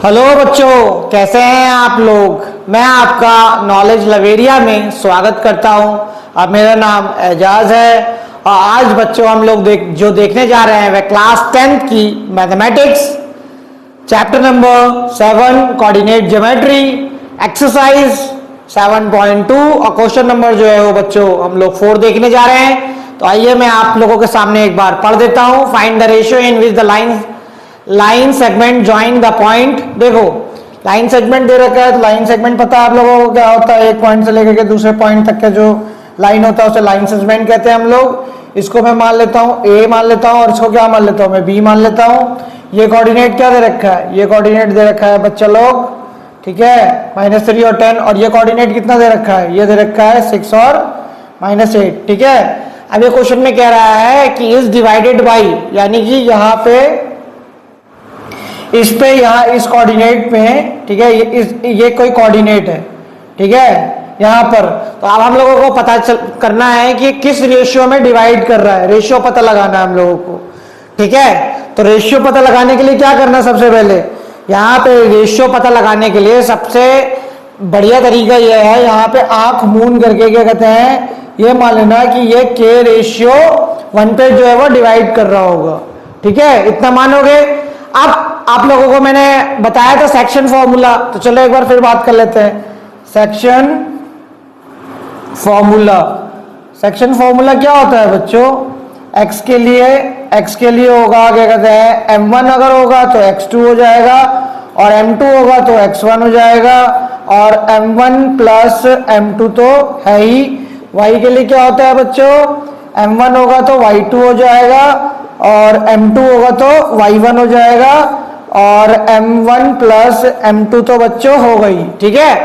Hello बच्चों, कैसे हैं आप लोग। मैं आपका नॉलेज लवेरिया में स्वागत करता हूं। अब मेरा नाम एजाज है और आज बच्चों हम लोग देखने जा रहे हैं वह क्लास 10th की mathematics chapter number 7 coordinate geometry exercise 7.2 और क्वेश्चन नंबर जो है वो बच्चों हम लोग 4 देखने जा रहे हैं। तो आइए मैं आप लोगों के सामने एक बार पढ़ देता हूं। Find the ratio in which the line segment join the point. देखो लाइन सेगमेंट दे रखा है तो लाइन सेगमेंट पता है आप लोगों को क्या होता है। एक पॉइंट से लेकर के दूसरे पॉइंट तक का जो लाइन होता है उसे लाइन सेगमेंट कहते हैं हम लोग। इसको मैं मान लेता हूँ ए मान लेता हूँ और इसको क्या मान लेता हूँ मैं बी मान लेता हूँ। ये कोऑर्डिनेट क्या दे रखा है, ये कोऑर्डिनेट दे रखा है बच्चा लोग, ठीक है, -3 और 10। और ये कोऑर्डिनेट कितना दे रखा है, ये दे रखा है 6 और -8, ठीक है। अब ये क्वेश्चन में कह रहा है कि इज डिवाइडेड बाई, यानी कि यहाँ पे इस पे यहाँ इस कोऑर्डिनेट में, ठीक है, ये कोई कोऑर्डिनेट है, ठीक है, यहाँ पर। तो अब हम लोगों को पता करना है कि किस रेशियो में डिवाइड कर रहा है, रेशियो पता लगाना है हम लोगों को, ठीक है। तो रेशियो पता लगाने के लिए क्या करना है, सबसे पहले यहाँ पे रेशियो पता लगाने के लिए सबसे बढ़िया तरीका यह है, यहाँ पे आंख मूंद करके क्या कहते हैं, ये मान लेना कि ये के रेशियो 1 पे जो है वो डिवाइड कर रहा होगा, ठीक है, इतना मानोगे। अब आप लोगों को मैंने बताया था सेक्शन फॉर्मूला, तो चलो एक बार फिर बात कर लेते हैं। सेक्शन फॉर्मूला, सेक्शन फॉर्मूला क्या होता है बच्चों, x के लिए होगा क्या कहते हैं m1 अगर होगा तो x2 हो जाएगा और m2 होगा तो x1 हो जाएगा और m1 प्लस m2 तो है ही। y के लिए क्या होता है बच्चों, m1 होगा तो y2 हो जाएगा और m2 होगा तो y1 हो जाएगा और m1 प्लस m2 तो बच्चों हो गई, ठीक है।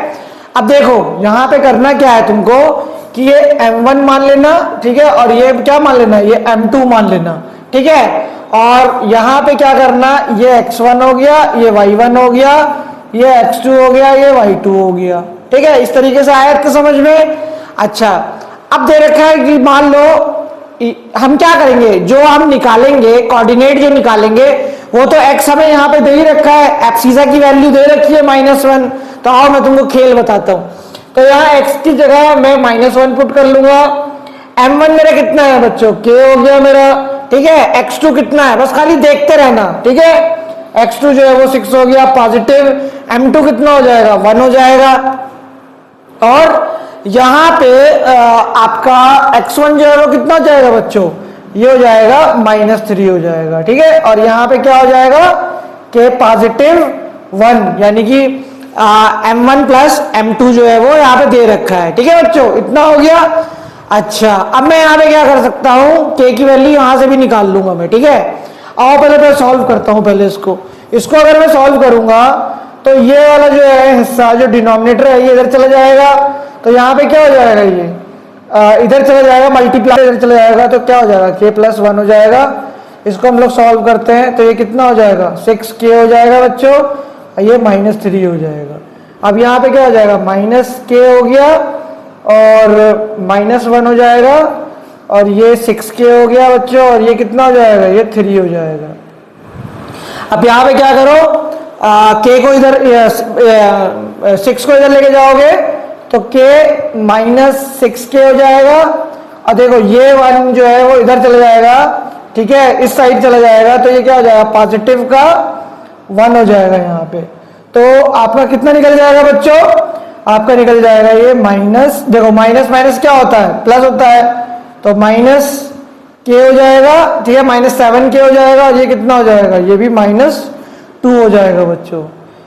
अब देखो यहां पे करना क्या है तुमको कि ये m1 मान लेना, ठीक है, और ये क्या मान लेना, ये m2 मान लेना, ठीक है। और यहां पे क्या करना, ये x1 हो गया, ये y1 हो गया, ये x2 हो गया, ये y2 हो गया, ठीक है। इस तरीके से आया तो समझ में। अच्छा अब दे रखा है कि मान लो हम क्या करेंगे, जो हम निकालेंगे कोऑर्डिनेट जो निकालेंगे वो तो x हमें यहाँ पे दे ही रखा है, एब्सिसा की वैल्यू दे रखी है -1। तो आओ मैं तुमको खेल बताता हूँ। तो यहाँ x की जगह मैं -1 पुट कर लूंगा। m1 मेरा कितना है बच्चों, k हो गया मेरा, ठीक है। x2 कितना है, बस खाली देखते रहना, ठीक है। x2 जो है वो 6 हो गया पॉजिटिव, m2 कितना हो जाएगा 1 हो जाएगा और यहाँ पे आपका x1 जो है वो कितना हो जाएगा बच्चों, ये हो जाएगा -3 हो जाएगा, ठीक है। और यहाँ पे क्या हो जाएगा कि +1, यानी कि m1 प्लस m2 जो है वो यहाँ पे दे रखा है, ठीक है बच्चों, इतना हो गया। अच्छा अब मैं यहाँ पे क्या कर सकता हूँ, k की वैल्यू यहाँ से भी निकाल लूंगा मैं, ठीक है। आओ पहले मैं सॉल्व करता हूँ पहले इसको अगर मैं सॉल्व करूंगा तो ये वाला जो है हिस्सा जो डिनोमिनेटर है ये इधर चला जाएगा, तो यहाँ पे क्या हो जाएगा, ये इधर चला जाएगा, मल्टीप्लाई इधर चला जाएगा, तो क्या हो जाएगा k+1 हो जाएगा। इसको हम लोग सॉल्व करते हैं तो ये कितना हो जाएगा 6k हो जाएगा बच्चों, ये -3 हो जाएगा। अब यहाँ पे क्या हो जाएगा -k हो गया और -1 हो जाएगा और ये 6k हो गया बच्चों और ये कितना हो जाएगा, ये 3 हो जाएगा। अब यहाँ पे क्या करो, k को इधर 6 को इधर लेके जाओगे तो k -6k हो जाएगा और देखो ये 1 जो है वो इधर चला जाएगा, ठीक है, इस साइड चला जाएगा, तो ये क्या हो जाएगा पॉजिटिव का 1 हो जाएगा यहाँ पे। तो आपका कितना निकल जाएगा बच्चों, आपका निकल जाएगा ये माइनस, देखो माइनस माइनस क्या होता है, प्लस होता है, तो -k हो जाएगा, ठीक है, -7k हो जाएगा और ये कितना हो जाएगा, ये भी -2 हो जाएगा बच्चों,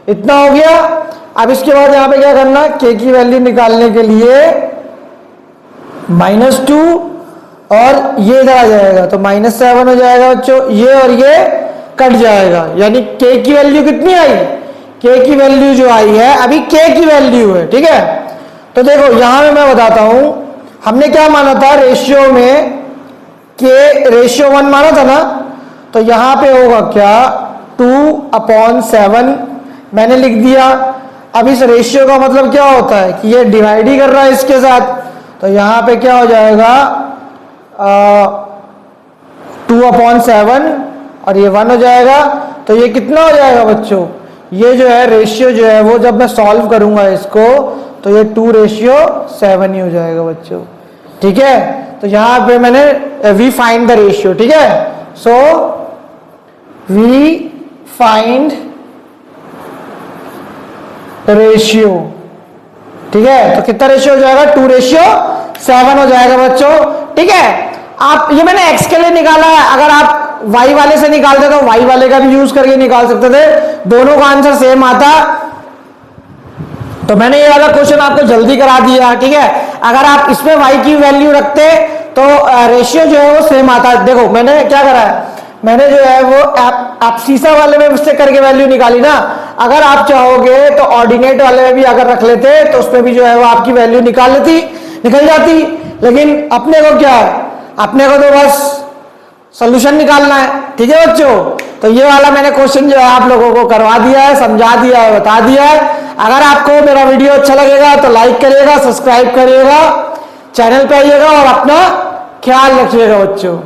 इतना हो गया। अब इसके बाद यहाँ पे क्या करना, k की वैल्यू निकालने के लिए -2 और ये इधर आ जाएगा तो -7 हो जाएगा बच्चों, ये और ये कट जाएगा, यानी k की वैल्यू कितनी आई, k की वैल्यू जो आई है अभी k की वैल्यू है, ठीक है। तो देखो यहां में मैं बताता हूं, हमने क्या माना था रेशियो में, k रेशियो 1 माना था ना, तो यहां पे होगा क्या 2/7 मैंने लिख दिया। अब इस रेशियो का मतलब क्या होता है कि ये डिवाइड ही कर रहा है इसके साथ, तो यहां पे क्या हो जाएगा 2/7 और ये 1 हो जाएगा, तो ये कितना हो जाएगा बच्चों, ये जो है रेशियो जो है वो जब मैं सॉल्व करूंगा इसको तो ये 2:7 ही हो जाएगा बच्चों। ठीक है, तो यहां पे मैंने वी फाइंड द रेशियो। ठीक है, सो वी फाइंड रेशियो। ठीक है, तो कितना रेशियो हो जाएगा? 2:7 हो जाएगा बच्चों। ठीक है, आप ये मैंने x के लिए निकाला है, अगर आप y वाले से निकालते तो y वाले का भी यूज करके निकाल सकते थे, दोनों का आंसर सेम आता। तो मैंने ये वाला क्वेश्चन आपको जल्दी करा दिया। ठीक है, अगर आप इसमें y की वैल्यू रखते तो रेशियो जो है वो सेम आता। देखो मैंने क्या करा है, मैंने जो है वो आप सीसा वाले में उससे करके वैल्यू निकाली ना, अगर आप चाहोगे तो ऑर्डिनेट वाले में भी अगर रख लेते तो उसमें भी जो है वो आपकी वैल्यू निकल जाती। लेकिन अपने को क्या है, अपने को तो बस सोल्यूशन निकालना है। ठीक है बच्चों, तो ये वाला मैंने क्वेश्चन जो है आप लोगों को करवा दिया है, समझा दिया है, बता दिया है। अगर आपको मेरा वीडियो अच्छा लगेगा तो लाइक करिएगा, सब्सक्राइब करिएगा, चैनल पे आइएगा और अपना ख्याल रखिएगा बच्चों।